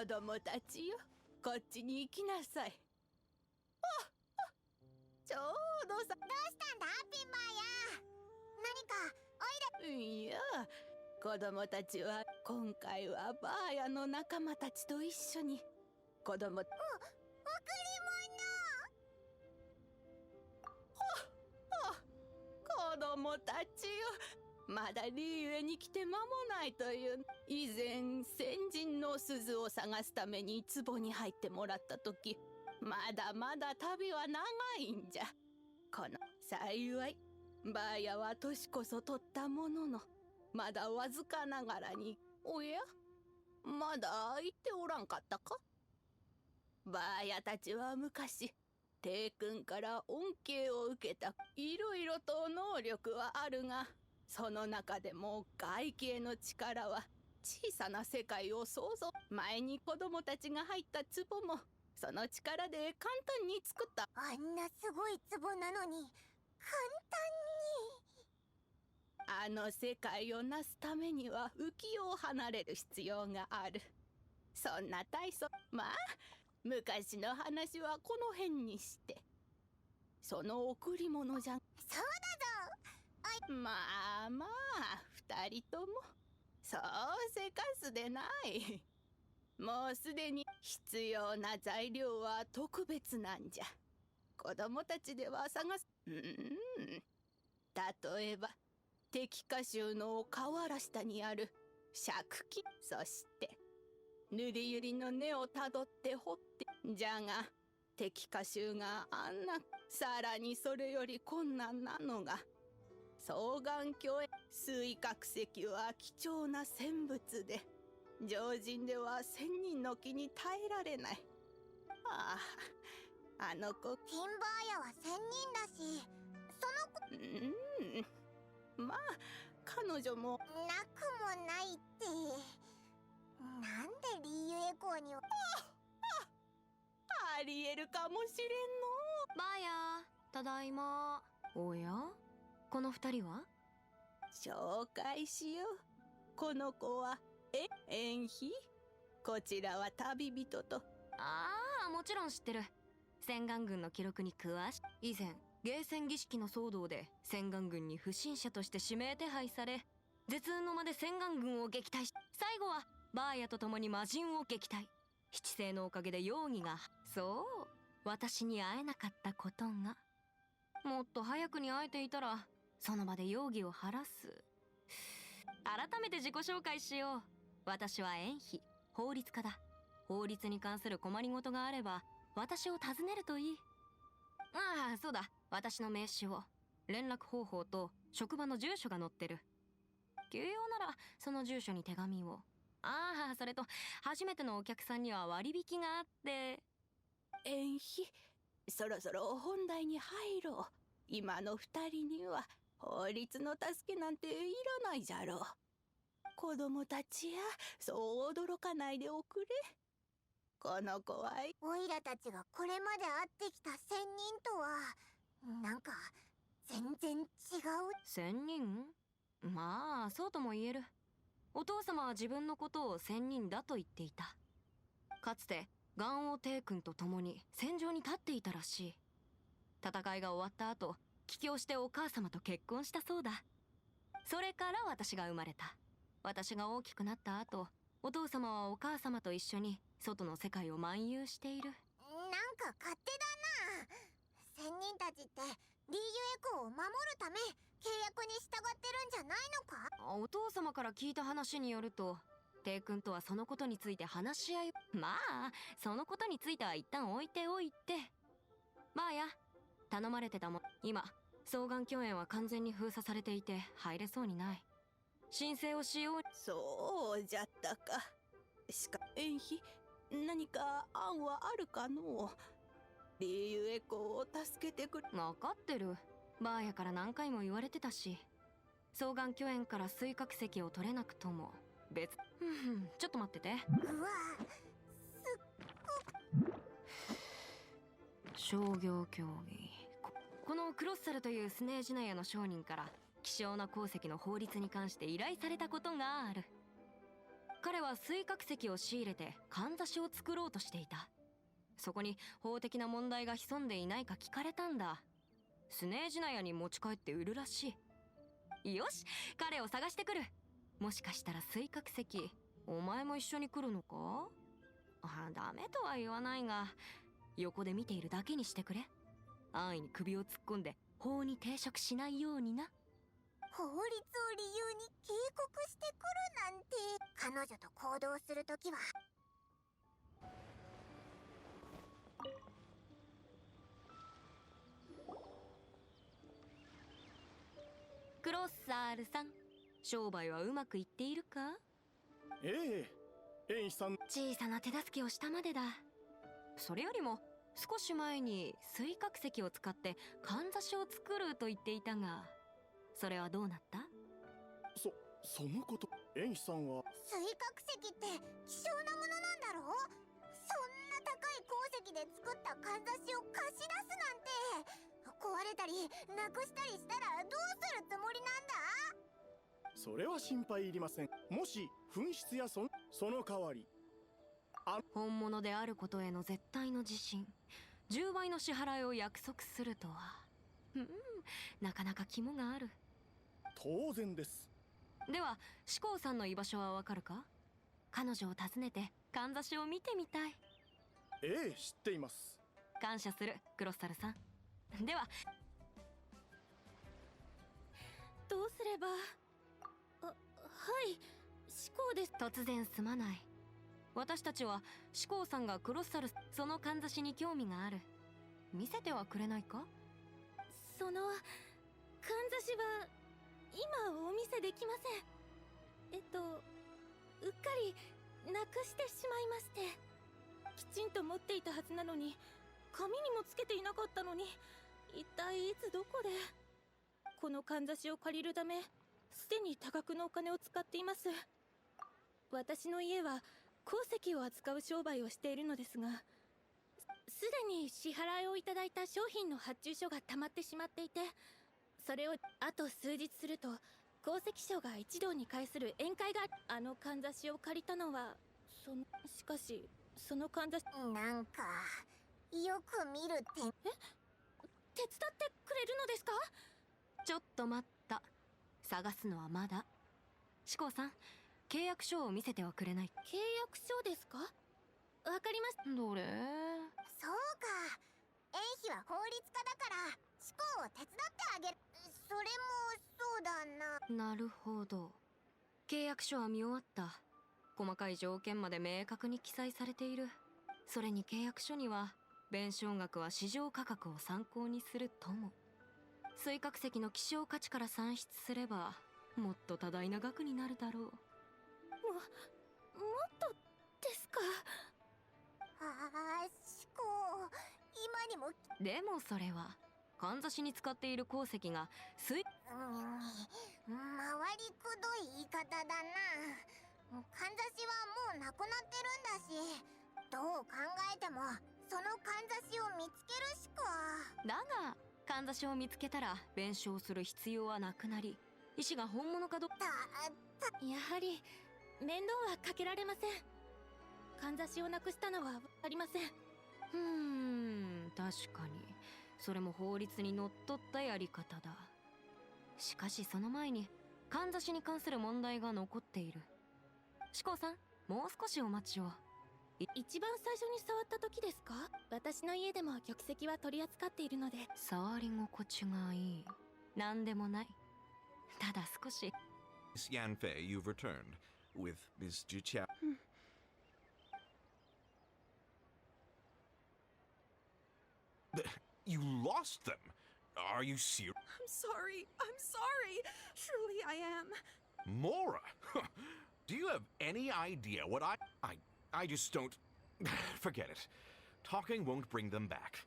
子供たちよ、こっちに行きなさい。ちょうどさ。どうしたんだピンバーや。何かおいで。いや、子供たちは今回はバーヤの仲間たちと一緒に子供。贈り子供たちよ、まだリーウェに来て間もないという。以前先人の鈴を探すために壺に入ってもらった時、まだまだ旅は長いんじゃ。この幸いバーヤは年こそ取ったものの、まだわずかながらに。おや、まだ言っておらんかったか。バーヤたちは昔帝君から恩恵を受けた。いろいろと能力はあるが、その中でも外気への力は小さな世界を想像。前に子供たちが入った壺もその力で簡単に作った。あんなすごい壺なのに簡単に。あの世界をなすためには浮世を離れる必要がある。そんな大層。まあ昔の話はこの辺にして、その贈り物じゃ。そうだぞ。まあまあ、二人ともそうせかすでない。もうすでに必要な材料は特別なんじゃ。子供たちでは探す。例えば敵歌集の河原下にある借金、そして塗りゆりの根をたどって掘って。じゃが敵歌集があんな、さらにそれより困難なのが双眼鏡。水角石は貴重な泉物で、常人では千人の木に耐えられない。ああ、あの子。ピンバーヤは仙人だし、その子。まあ彼女もなくもないって。なんでリーユエコーには。ありえるかもしれんの。バーヤ、ただいま。おや、この二人は？紹介しよう。この子は縁妃、こちらは旅人と。ああ、もちろん知ってる。洗顔軍の記録に詳しい。以前ゲーセン儀式の騒動で洗顔軍に不審者として指名手配され、絶運の間で洗顔軍を撃退し、最後はバーヤと共に魔人を撃退。七星のおかげで容疑が。そう、私に会えなかったことが。もっと早くに会えていたらその場で容疑を晴らす。改めて自己紹介しよう。私は縁妃、法律家だ。法律に関する困りごとがあれば私を訪ねるといい。ああ、そうだ、私の名刺を、連絡方法と職場の住所が載ってる。急用ならその住所に手紙を。ああ、それと初めてのお客さんには割引があって。縁妃、そろそろ本題に入ろう。今の二人には法律の助けなんていらないじゃろう。子供たちや、そう驚かないでおくれ。この子はオイラたちがこれまで会ってきた仙人とはなんか全然違う。仙人？まあそうとも言える。お父様は自分のことを仙人だと言っていた。かつて元王帝君と共に戦場に立っていたらしい。戦いが終わった後、帰郷してお母様と結婚したそうだ。それから私が生まれた。私が大きくなった後、お父様はお母様と一緒に外の世界を漫遊している。なんか勝手だな。仙人たちってリーユエコーを守るため契約に従ってるんじゃないのか？お父様から聞いた話によると、帝君とはそのことについて話し合い。まあそのことについては一旦置いておいて。まあや、頼まれてたもん。今双眼鏡園は完全に封鎖されていて入れそうにない。申請をしよう。そうじゃったか。しか縁妃、何か案はあるかのう。リーユエコーを助けてくれ。分かってる。バーヤから何回も言われてたし、双眼鏡園から水角石を取れなくとも別。ちょっと待ってて。うわ、すっごく。商業競技。このクロッサルというスネージナヤの商人から希少な鉱石の法律に関して依頼されたことがある。彼は水角石を仕入れてかんざしを作ろうとしていた。そこに法的な問題が潜んでいないか聞かれたんだ。スネージナヤに持ち帰って売るらしい。よし、彼を探してくる。もしかしたら水角石、お前も一緒に来るのか？ダメとは言わないが、横で見ているだけにしてくれ。安易に首を突っ込んで法に抵触しないようにな。法律を理由に警告してくるなんて。彼女と行動するときはクロッサールさん、商売はうまくいっているか？ええ、エンヒさん。小さな手助けをしたまでだ。それよりも少し前に水角石を使ってかんざしを作ると言っていたが、それはどうなった？そのこと、エンヒさんは。水角石って希少なものなんだろう。そんな高い鉱石で作ったかんざしを貸し出すなんて。壊れたりなくしたりしたらどうするつもりなんだ？それは心配いりません。もし紛失やその代わり本物であることへの絶対の自信、10倍の支払いを約束するとは、なかなか肝がある。当然です。では志功さんの居場所はわかるか？彼女を訪ねてかんざしを見てみたい。ええ、知っています。感謝する、クロッサルさん。ではどうすれば。はい、志功です。突然すまない。私たちは志功さんがクロッサルそのかんざしに興味がある。見せてはくれないか？そのかんざしは今お見せできません。うっかりなくしてしまいまして。きちんと持っていたはずなのに、紙にもつけていなかったのに、一体いつどこで。このかんざしを借りるためすでに多額のお金を使っています。私の家は鉱石を扱う商売をしているのですが、すでに支払いをいただいた商品の発注書が溜まってしまっていて、それをあと数日すると鉱石商が一堂に会する宴会が。あのかんざしを借りたのはしかしそのかんざし。なんかよく見るって。手伝ってくれるのですか？ちょっと待った。探すのはまだ。志功さん、契約書を見せてはくれない？契約書ですか？わかりました。どれ？そうか、エンヒは法律家だから志功を手伝ってあげる。それもそうだな。なるほど。契約書は見終わった。細かい条件まで明確に記載されている。それに契約書には弁償額は市場価格を参考にするとも。水角石の希少価値から算出すればもっと多大な額になるだろう。もっとですか？志功、今にも。でもそれはかんざしに使っている鉱石が回りくどい言い方だな。かんざしはもうなくなってるんだし、どう考えてもそのかんざしを見つけるしか。だがかんざしを見つけたら弁償する必要はなくなり、石が本物かどうか。やはり面倒はかけられません。かんざしをなくしたのはありません。確かにそれも法律にのっとったやり方だ。しかしその前にかんざしに関する問題が残っている。志功さん、もう少しお待ちを。一番最初に触った時ですか？私の家でも玉石は取り扱っているので。触り心地がいい。なんでもない。ただ少し。Miss Yanfei, you've returned with Miss Jichia. You lost them. Are you serious? I'm sorry. I'm sorry. Truly I am. Mora, do you have any idea what I just don't. Forget it. Talking won't bring them back.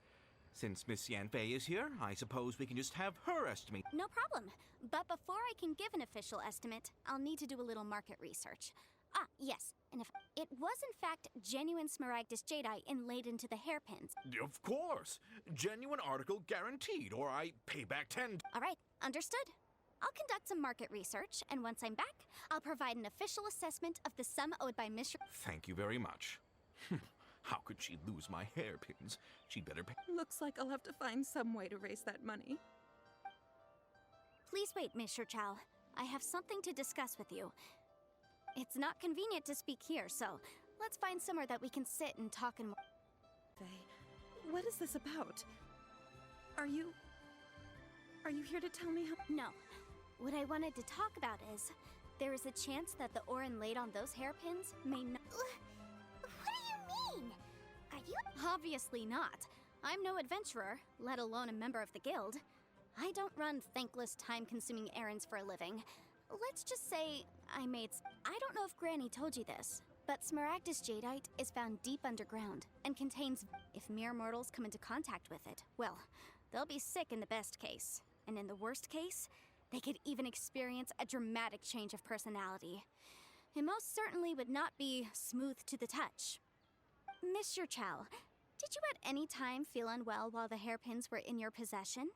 Since Miss Yanfei is here, I suppose we can just have her estimate. No problem. But before I can give an official estimate, I'll need to do a little market research. Ah, yes. And if it was in fact genuine smaragdus jadeite inlaid into the hairpins. Of course. Genuine article guaranteed, or I pay back 10. All right, understood. I'll conduct some market research, and once I'm back, I'll provide an official assessment of the sum owed by Miss. Thank you very much. How could she lose my hairpins? She'd better pay. Looks like I'll have to find some way to raise that money. Please wait, Miss Chow. I have something to discuss with you. It's not convenient to speak here, so let's find somewhere that we can sit and talk and. Faye, what is this about? Are you here to tell me how? No. What I wanted to talk about is, there is a chance that the Orin laid on those hairpins may not. What do you mean? Are you? Obviously not. I'm no adventurer, let alone a member of the guild. I don't run thankless, time-consuming errands for a living. Let's just say I don't know if Granny told you this, but Smaragdus jadeite is found deep underground and contains. If mere mortals come into contact with it, well, they'll be sick in the best case. And in the worst case, they could even experience a dramatic change of personality. It most certainly would not be smooth to the touch. Mr. Chow, did you at any time feel unwell while the hairpins were in your possession?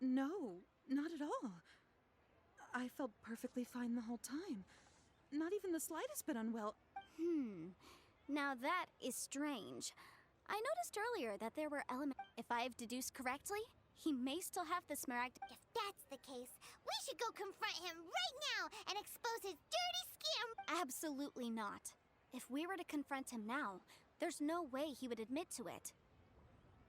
No, not at all. I felt perfectly fine the whole time. Not even the slightest bit unwell. Now that is strange. I noticed earlier that there were elements. If I've deduced correctly, he may still have the smaragd. If that's the case, we should go confront him right now and expose his dirty scam. Absolutely not. If we were to confront him now, there's no way he would admit to it.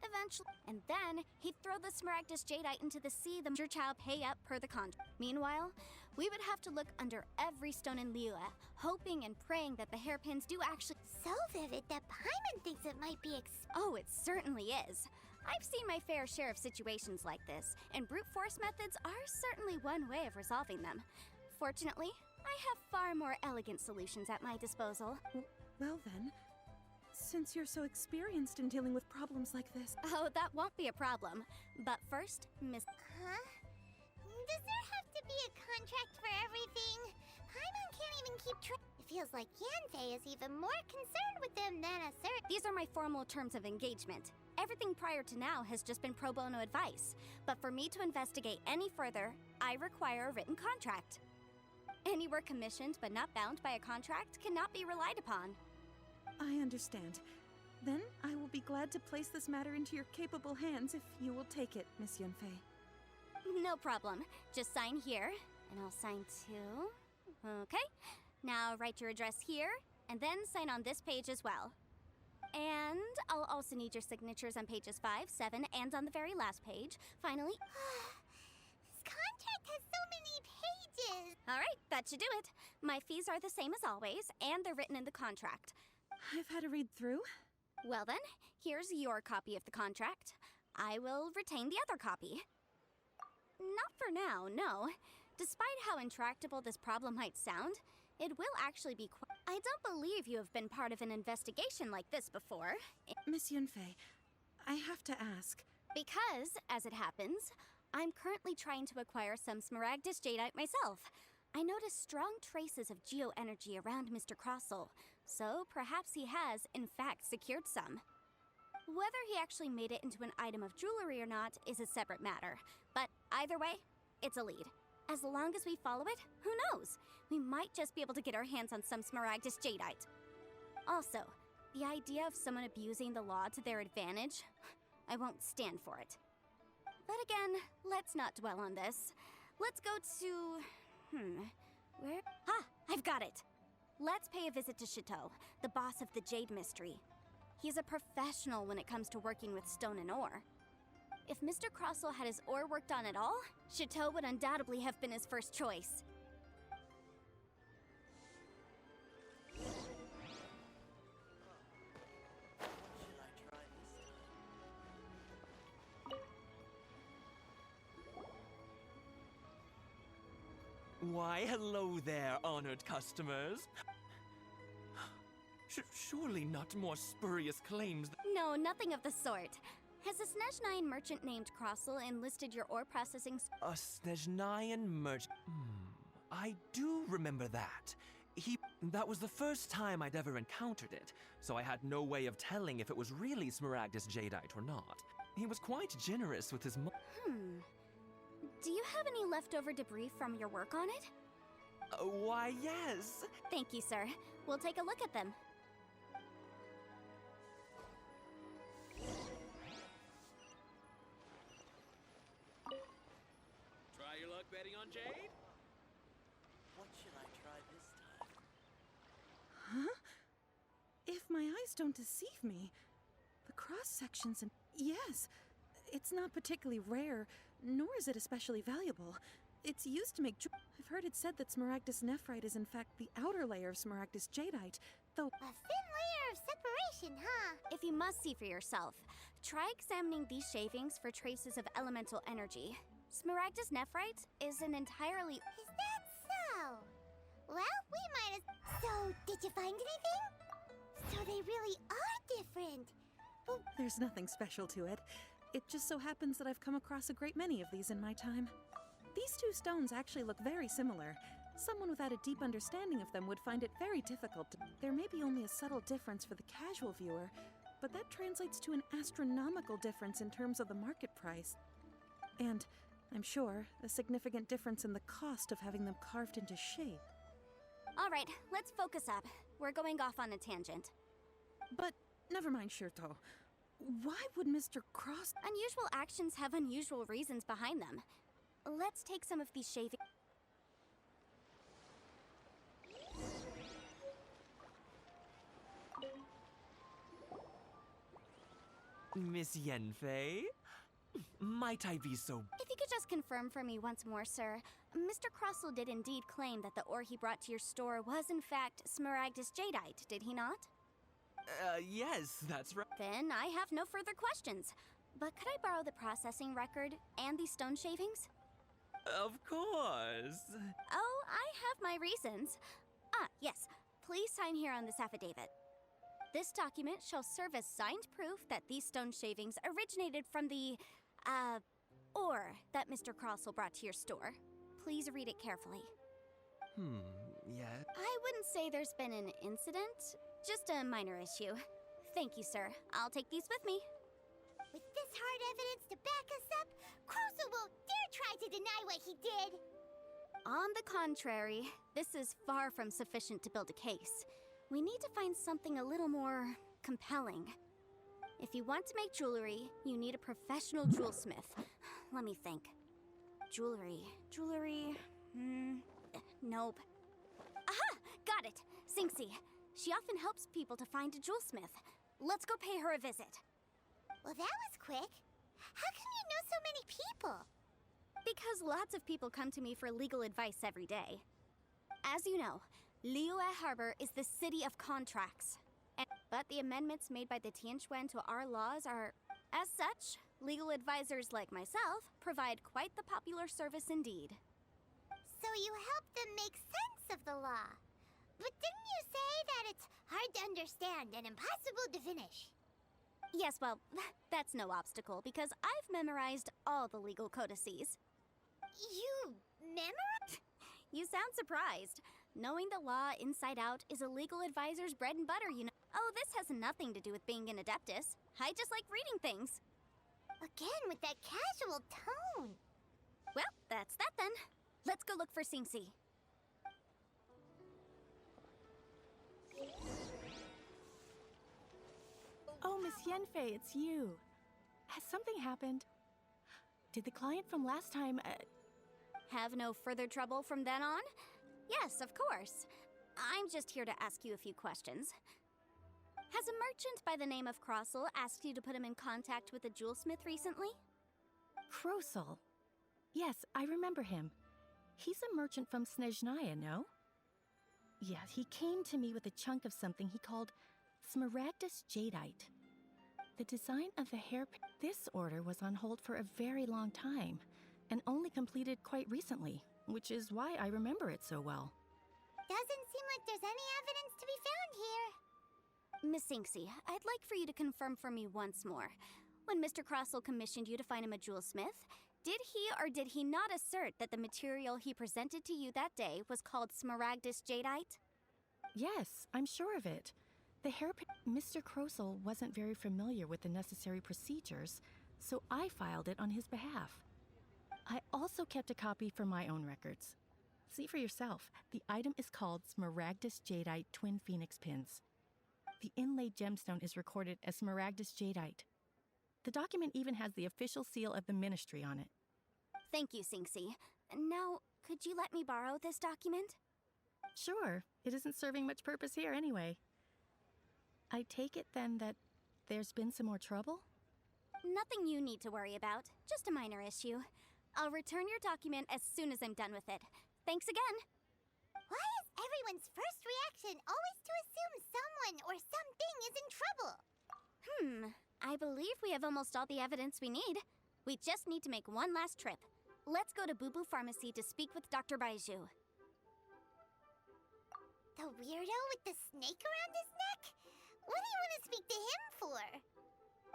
Eventually, and then he'd throw the Smaragdus jadeite into the sea. The Mr. Chow pay up per the contract. Meanwhile, we would have to look under every stone in Liyue, hoping and praying that the hairpins do actually. So vivid that Paimon thinks it might be Oh, it certainly is. I've seen my fair share of situations like this, and brute force methods are certainly one way of resolving them. Fortunately, I have far more elegant solutions at my disposal. Well then, since you're so experienced in dealing with problems like this. Oh, that won't be a problem. But first, Miss. Huh? Does there have to be a contract for everything? Paimon can't even keep track. It feels like Yanfei is even more concerned with them than a certain. These are my formal terms of engagement. Everything prior to now has just been pro bono advice. But for me to investigate any further, I require a written contract. Any work commissioned but not bound by a contract cannot be relied upon. I understand. Then I will be glad to place this matter into your capable hands if you will take it, Miss Yunfei. No problem. Just sign here, and I'll sign too. Okay. Now write your address here, and then sign on this page as well. And I'll also need your signatures on pages 5, 7, and on the very last page. Finally. This contract has so many pages. All right, that should do it. My fees are the same as always, and they're written in the contract. I've had a read through. Well then, here's your copy of the contract. I will retain the other copy. Not for now, no. Despite how intractable this problem might sound, it will actually be I don't believe you have been part of an investigation like this before. Miss Yunfei, I have to ask. Because, as it happens, I'm currently trying to acquire some Smaragdus jadeite myself. I noticed strong traces of geo-energy around Mr. Crossel, so perhaps he has, in fact, secured some. Whether he actually made it into an item of jewelry or not is a separate matter, but either way, it's a lead. As long as we follow it, who knows? We might just be able to get our hands on some Smaragdus jadeite. Also, the idea of someone abusing the law to their advantage, I won't stand for it. But again, let's not dwell on this. Let's go to... where? Ah, I've got it! Let's pay a visit to Chateau, the boss of the Jade Mystery. He's a professional when it comes to working with stone and ore. If Mr. Crossel had his ore worked on at all, Chateau would undoubtedly have been his first choice. Why, hello there, honored customers. Surely not more spurious claims. No, nothing of the sort. Has a Snezhnayan merchant named Crossel enlisted your ore processing? A Snezhnayan merchant. I do remember that. That was the first time I'd ever encountered it, so I had no way of telling if it was really Smaragdus jadeite or not. He was quite generous with his Do you have any leftover debris from your work on it? Why, yes. Thank you, sir. We'll take a look at them. Try your luck betting on Jade? What should I try this time? Huh? If my eyes don't deceive me, the cross sections and yes, it's not particularly rare, nor is it especially valuable. It's used to make I've heard it said that Smaragdus nephrite is in fact the outer layer of Smaragdus jadeite, though A thin layer of separation, huh? If you must see for yourself, try examining these shavings for traces of elemental energy. Smaragdus nephrite is an entirely... Is that so? Well, we might as... So, did you find anything? So they really are different. Well, there's nothing special to it. It just so happens that I've come across a great many of these in my time. These two stones actually look very similar. Someone without a deep understanding of them would find it very difficult to... There may be only a subtle difference for the casual viewer, but that translates to an astronomical difference in terms of the market price. And, I'm sure, a significant difference in the cost of having them carved into shape. All right, let's focus up. We're going off on a tangent. But, never mind, Shirto. Why would Mr. Cross... Unusual actions have unusual reasons behind them. Let's take some of these shavings. Miss Yanfei? Might I be so... If you could just confirm for me once more, sir. Mr. Crossell did indeed claim that the ore he brought to your store was in fact Smaragdus jadeite, did he not? Yes, that's right. Then I have no further questions. But could I borrow the processing record and these stone shavings? Of course. Oh, I have my reasons. Ah, yes. Please sign here on this affidavit. This document shall serve as signed proof that these stone shavings originated from the, ore that Mr. Crossell brought to your store. Please read it carefully. Yeah. I wouldn't say there's been an incident, just a minor issue. Thank you, sir. I'll take these with me. With this hard evidence to back us up, Crossell won't dare try to deny what he did. On the contrary, this is far from sufficient to build a case. We need to find something a little more compelling. If you want to make jewelry, you need a professional jewelsmith. Let me think. Jewelry. Nope. Aha! Got it! Sinxie. She often helps people to find a jewelsmith. Let's go pay her a visit. Well, that was quick. How come you know so many people? Because lots of people come to me for legal advice every day. As you know, Liyue Harbor is the city of contracts. But the amendments made by the Tianquan to our laws are... As such, legal advisors like myself provide quite the popular service indeed. So you help them make sense of the law. But didn't you say that it's hard to understand and impossible to finish? Yes, well, that's no obstacle because I've memorized all the legal codices. You memorized? You sound surprised. Knowing the law inside out is a legal advisor's bread and butter, you know. Oh, this has nothing to do with being an adeptus. I just like reading things. Again, with that casual tone. Well, that's that then. Let's go look for Sinxie. Oh, Miss Yanfei, it's you. Has something happened? Did the client from last time, Have no further trouble from then on? Yes, of course. I'm just here to ask you a few questions. Has a merchant by the name of Crossell asked you to put him in contact with a jewelsmith recently? Krosel? Yes, I remember him. He's a merchant from Snezhnaya, no? Yeah, he came to me with a chunk of something he called Smaragdus jadeite. The design of the hairpin... This order was on hold for a very long time, and only completed quite recently, which is why I remember it so well. Doesn't seem like there's any evidence to be found here. Miss Sinxie, I'd like for you to confirm for me once more. When Mr. Crossell commissioned you to find him a jewelsmith, did he or did he not assert that the material he presented to you that day was called Smaragdus jadeite? Yes, I'm sure of it. The hairpin... Mr. Krosel wasn't very familiar with the necessary procedures, so I filed it on his behalf. I also kept a copy for my own records. See for yourself. The item is called Smaragdus Jadeite Twin Phoenix Pins. The inlaid gemstone is recorded as Smaragdus Jadeite. The document even has the official seal of the ministry on it. Thank you, Sinxie. Now, could you let me borrow this document? Sure, it isn't serving much purpose here anyway. I take it then that there's been some more trouble? Nothing you need to worry about, just a minor issue. I'll return your document as soon as I'm done with it. Thanks again! Why is everyone's first reaction always to assume someone or something is in trouble? I believe we have almost all the evidence we need. We just need to make one last trip. Let's go to Boo Boo Pharmacy to speak with Dr. Baiju. The weirdo with the snake around his neck? What do you want to speak to him for?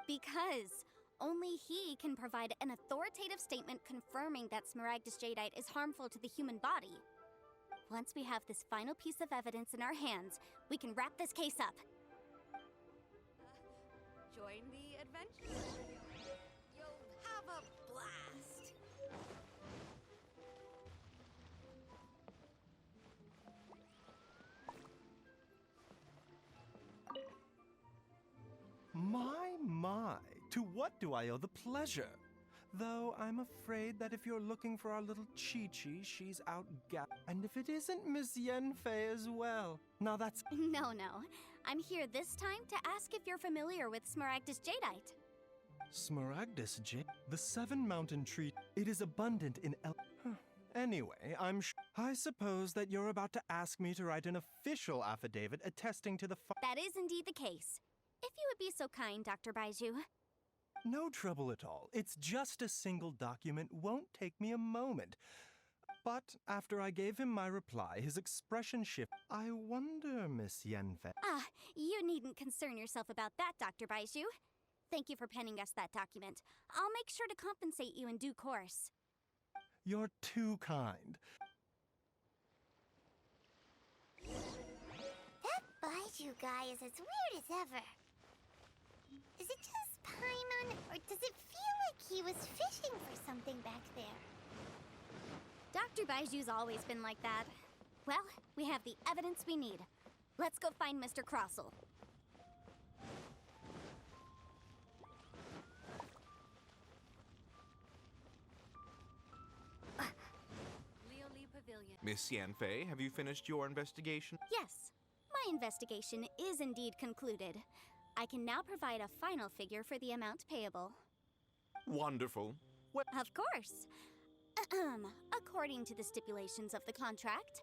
Because only he can provide an authoritative statement confirming that Smaragdus Jadeite is harmful to the human body. Once we have this final piece of evidence in our hands, we can wrap this case up. Join the adventure. You'll have a blast. My, to what do I owe the pleasure? Though I'm afraid that if you're looking for our little Chi-Chi, she's out and if it isn't Miss Yanfei as well. Now that's... No. I'm here this time to ask if you're familiar with Smaragdus Jadeite. Smaragdus Jade? The Seven Mountain Tree. It is abundant in Anyway, I suppose that you're about to ask me to write an official affidavit attesting to the That is indeed the case. If you would be so kind, Dr. Baiju. No trouble at all. It's just a single document. Won't take me a moment. But after I gave him my reply, his expression shifted. I wonder, Miss Yanfei. You needn't concern yourself about that, Dr. Baiju. Thank you for penning us that document. I'll make sure to compensate you in due course. You're too kind. That Baiju guy is as weird as ever. Is it just Paimon, or does it feel like he was fishing for something back there? Dr. Baiju's always been like that. Well, we have the evidence we need. Let's go find Mr. Crossell. Miss Yanfei, have you finished your investigation? Yes, my investigation is indeed concluded. I can now provide a final figure for the amount payable. Wonderful. Well, Of course. According to the stipulations of the contract,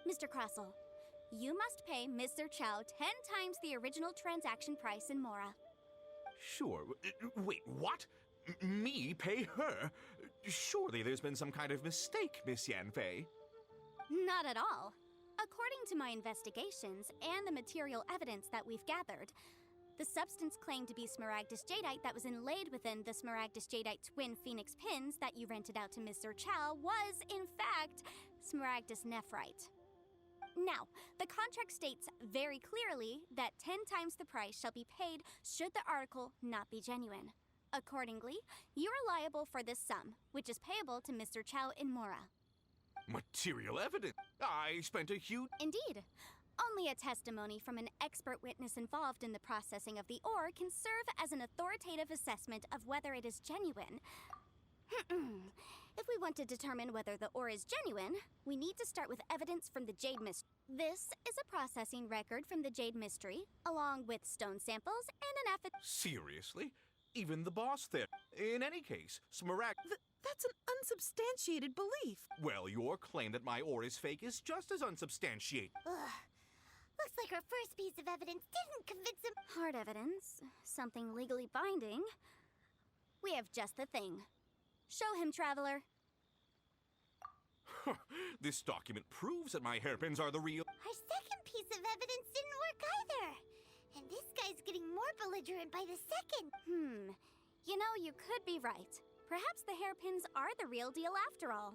Mr. Crossell, you must pay Mr. Chow 10 times the original transaction price in Mora. sure. Wait, what? Me pay her? Surely there's been some kind of mistake, Miss Yanfei. Not at all. According to my investigations and the material evidence that we've gathered, the substance claimed to be Smaragdus Jadeite that was inlaid within the Smaragdus Jadeite twin phoenix pins that you rented out to Mr. Chow was, in fact, Smaragdus Nephrite. Now, the contract states very clearly that 10 times the price shall be paid should the article not be genuine. Accordingly, you are liable for this sum, which is payable to Mr. Chow in Mora. Material evidence. I spent a huge... Indeed. Only a testimony from an expert witness involved in the processing of the ore can serve as an authoritative assessment of whether it is genuine. If we want to determine whether the ore is genuine, we need to start with evidence from the Jade Mystery. This is a processing record from the Jade Mystery, along with stone samples and an affidavit. Seriously? Even the boss there. In any case, That's an unsubstantiated belief. Well, your claim that my ore is fake is just as unsubstantiated. Ugh. Looks like our first piece of evidence didn't convince him. Hard evidence, something legally binding. We have just the thing. Show him, Traveler. This document proves that my hairpins are the real... Our second piece of evidence didn't work either. And this guy's getting more belligerent by the second. You know, you could be right. Perhaps the hairpins are the real deal after all.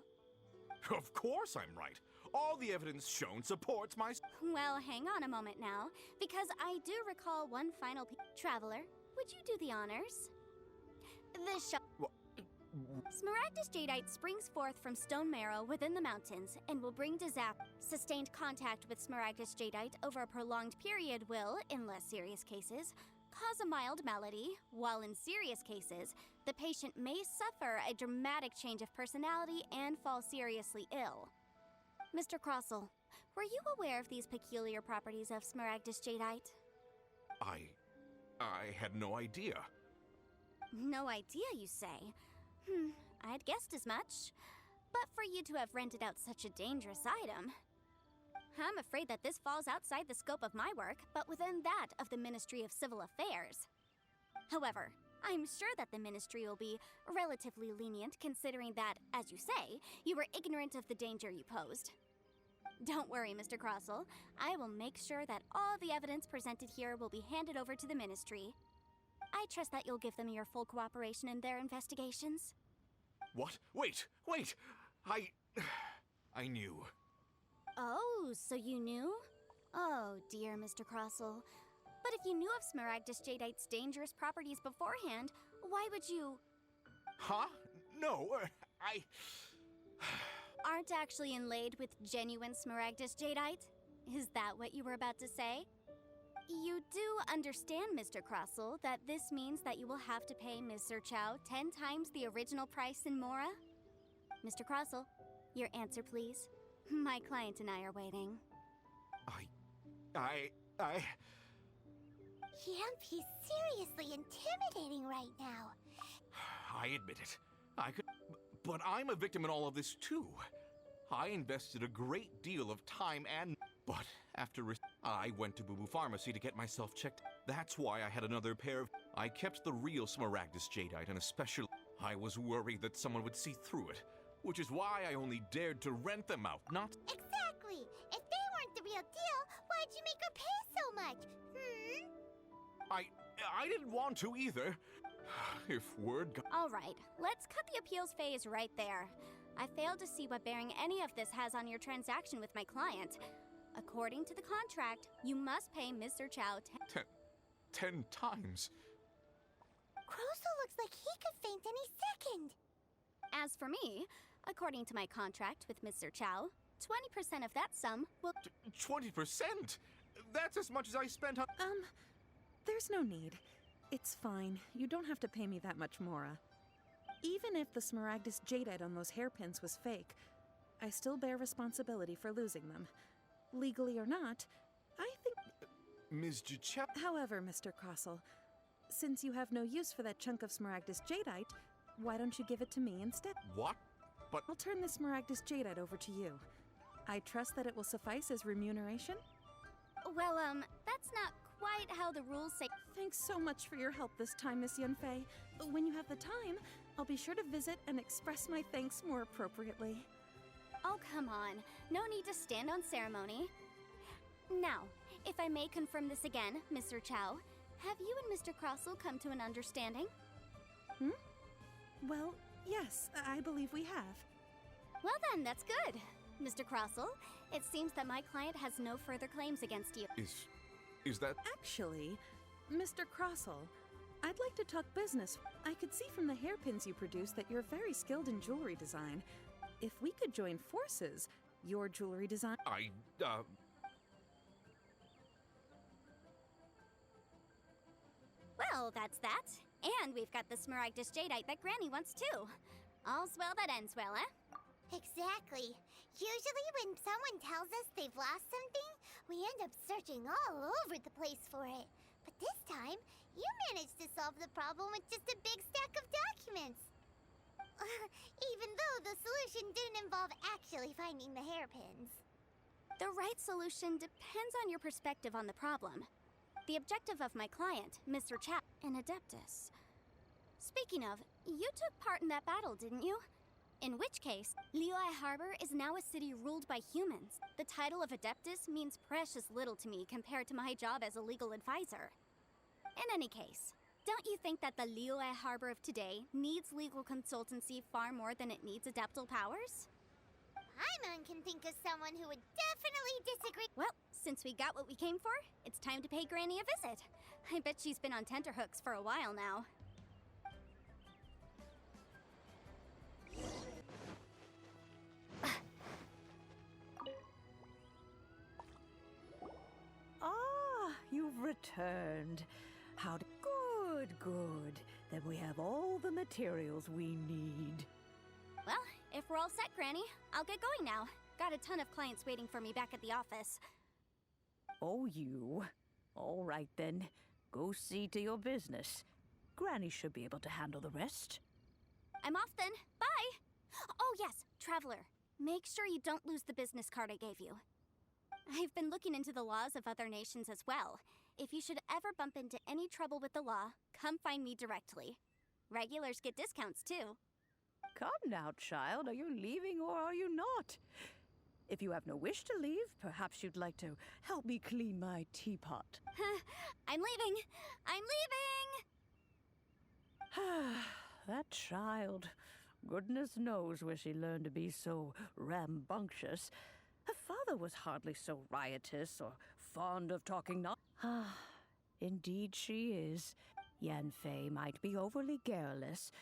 Of course I'm right. All the evidence shown supports my... Well, hang on a moment now, because I do recall one final Traveler, would you do the honors? The Smaragdus jadeite springs forth from stone marrow within the mountains and will bring disaster. Sustained contact with Smaragdus jadeite over a prolonged period will, in less serious cases, cause a mild malady, while in serious cases, the patient may suffer a dramatic change of personality and fall seriously ill. Mr. Crossell, were you aware of these peculiar properties of Smaragdus jadeite? I had no idea. No idea, you say? I'd guessed as much. But for you to have rented out such a dangerous item... I'm afraid that this falls outside the scope of my work, but within that of the Ministry of Civil Affairs. However, I'm sure that the Ministry will be relatively lenient considering that, as you say, you were ignorant of the danger you posed. Don't worry, Mr. Crossell. I will make sure that all the evidence presented here will be handed over to the Ministry. I trust that you'll give them your full cooperation in their investigations. What? Wait! I knew. Oh, so you knew? Oh, dear Mr. Crossell. But if you knew of Smaragdus jadeite's dangerous properties beforehand, why would you... Huh? No, I... aren't actually inlaid with genuine Smaragdus jadeite? Is that what you were about to say? You do understand, Mr. Crossell, that this means that you will have to pay Ms. Chow 10 times the original price in Mora? Mr. Crossell, your answer, please. My client and I are waiting. He's seriously intimidating right now. I admit it. I could... But I'm a victim in all of this, too. I invested a great deal of time and... But after... I went to Boo Boo Pharmacy to get myself checked. That's why I had another pair of... I kept the real Smaragdus jadeite and especially... I was worried that someone would see through it. Which is why I only dared to rent them out, not... Exactly! If they weren't the real deal, why'd you make her pay so much? I didn't want to either. If word got... All right, let's cut the appeals phase right there. I failed to see what bearing any of this has on your transaction with my client. According to the contract, you must pay Mr. Chow 10 times. Crossell looks like he could faint any second. As for me, according to my contract with Mr. Chow, 20% of that sum will... 20%? That's as much as I spent on... There's no need. It's fine. You don't have to pay me that much, Mora. Even if the Smaragdus jadeite on those hairpins was fake, I still bear responsibility for losing them. Legally or not, I think... Ms. Chow... However, Mr. Crossell, since you have no use for that chunk of Smaragdus jadeite, why don't you give it to me instead? What? But... I'll turn the Smaragdus jadeite over to you. I trust that it will suffice as remuneration? Well, that's not quite how the rules say... Thanks so much for your help this time, Miss Yunfei. When you have the time, I'll be sure to visit and express my thanks more appropriately. Oh, come on. No need to stand on ceremony. Now, if I may confirm this again, Mr. Chow, have you and Mr. Crossell come to an understanding? Well, yes, I believe we have. Well then, that's good. Mr. Crossell, it seems that my client has no further claims against you. Is that... Actually, Mr. Crossell, I'd like to talk business. I could see from the hairpins you produce that you're very skilled in jewelry design. If we could join forces, your jewelry design... Well, that's that. And we've got the Smaragdus jadeite that Granny wants too. All's well that ends well, eh? Exactly. Usually when someone tells us they've lost something, we end up searching all over the place for it. But this time, you managed to solve the problem with just a big stack of documents. Even though the solution didn't involve actually finding the hairpins. The right solution depends on your perspective on the problem. The objective of my client, Mr. Chow, an Adeptus. Speaking of, you took part in that battle, didn't you? In which case, Liyue Harbor is now a city ruled by humans. The title of Adeptus means precious little to me compared to my job as a legal advisor. In any case, don't you think that the Liyue Harbor of today needs legal consultancy far more than it needs adeptal powers? Paimon can think of someone who would definitely disagree. Well, since we got what we came for, it's time to pay Granny a visit. I bet she's been on tenterhooks for a while now. returned. Good, good. Then we have all the materials we need. Well, if we're all set, Granny, I'll get going now. Got a ton of clients waiting for me back at the office. Oh, you. All right, then. Go see to your business. Granny should be able to handle the rest. I'm off then. Bye! Oh, yes, Traveler. Make sure you don't lose the business card I gave you. I've been looking into the laws of other nations as well. If you should ever bump into any trouble with the law, come find me directly. Regulars get discounts, too. Come now, child. Are you leaving or are you not? If you have no wish to leave, perhaps you'd like to help me clean my teapot. I'm leaving! I'm leaving! That child. Goodness knows where she learned to be so rambunctious. Her father was hardly so riotous or fond of talking Indeed she is. Yanfei might be overly garrulous.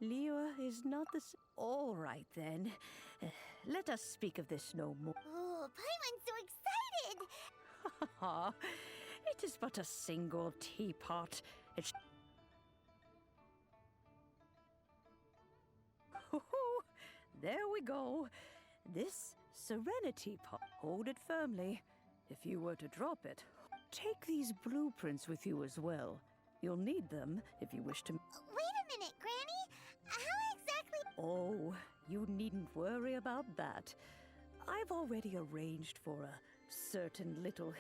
Liu is not the All right, then. Let us speak of this no more. Oh, Paimon's so excited! It is but a single teapot. There we go. This Serenity pot. Hold it firmly. If you were to drop it, take these blueprints with you as well. You'll need them if you wish to... Wait a minute, Granny! How exactly... Oh, you needn't worry about that. I've already arranged for a certain little...